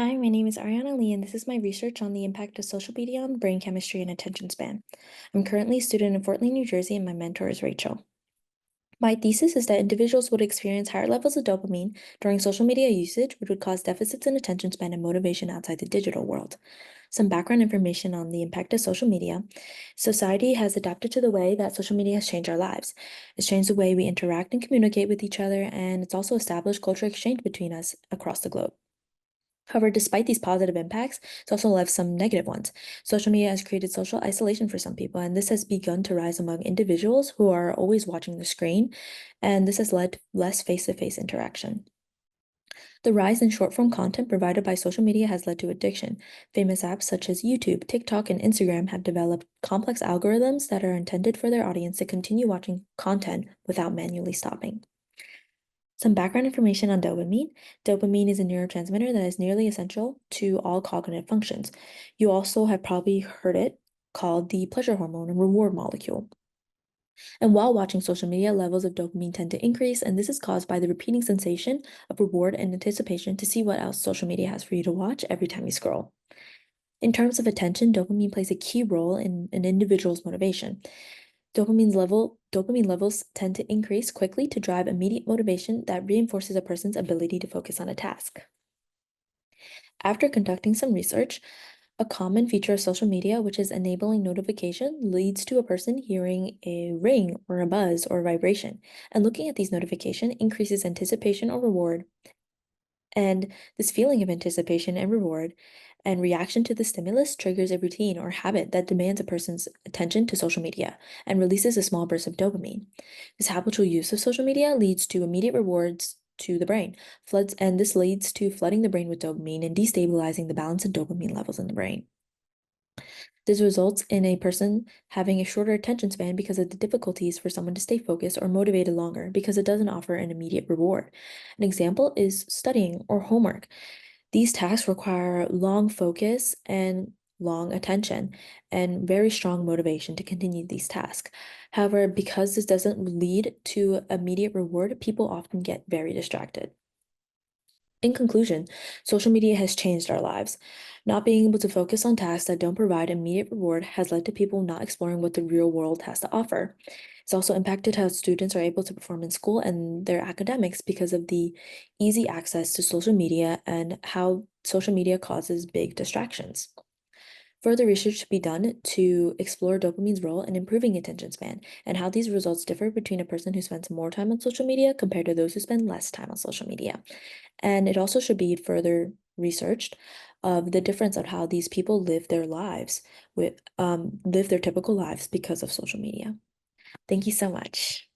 Hi, my name is Ariana Lee, and this is my research on the impact of social media on brain chemistry and attention span. I'm currently a student in Fort Lee, New Jersey, and my mentor is Rachel. My thesis is that individuals would experience higher levels of dopamine during social media usage, which would cause deficits in attention span and motivation outside the digital world. Some background information on the impact of social media. Society has adapted to the way that social media has changed our lives. It's changed the way we interact and communicate with each other, and it's also established cultural exchange between us across the globe. However, despite these positive impacts, it's also left some negative ones. Social media has created social isolation for some people, and this has begun to rise among individuals who are always watching the screen, and this has led to less face-to-face interaction. The rise in short-form content provided by social media has led to addiction. Famous apps such as YouTube, TikTok, and Instagram have developed complex algorithms that are intended for their audience to continue watching content without manually stopping. Some background information on dopamine. Dopamine is a neurotransmitter that is nearly essential to all cognitive functions. You also have probably heard it called the pleasure hormone and reward molecule. And while watching social media, levels of dopamine tend to increase, and this is caused by the repeating sensation of reward and anticipation to see what else social media has for you to watch every time you scroll. In terms of attention, dopamine plays a key role in an individual's motivation. Dopamine levels tend to increase quickly to drive immediate motivation that reinforces a person's ability to focus on a task. After conducting some research, a common feature of social media, which is enabling notification, leads to a person hearing a ring or a buzz or vibration. And looking at these notifications increases anticipation or reward. And this feeling of anticipation and reward and reaction to the stimulus triggers a routine or habit that demands a person's attention to social media and releases a small burst of dopamine. This habitual use of social media leads to immediate rewards to the brain, and this leads to flooding the brain with dopamine and destabilizing the balance of dopamine levels in the brain. This results in a person having a shorter attention span because of the difficulties for someone to stay focused or motivated longer because it doesn't offer an immediate reward. An example is studying or homework. These tasks require long focus and long attention and very strong motivation to continue these tasks. However, because this doesn't lead to immediate reward, people often get very distracted. In conclusion, social media has changed our lives. Not being able to focus on tasks that don't provide immediate reward has led to people not exploring what the real world has to offer. It's also impacted how students are able to perform in school and their academics because of the easy access to social media and how social media causes big distractions. Further research should be done to explore dopamine's role in improving attention span and how these results differ between a person who spends more time on social media compared to those who spend less time on social media. And it also should be further researched of the difference of how these people live their lives live their typical lives because of social media. Thank you so much.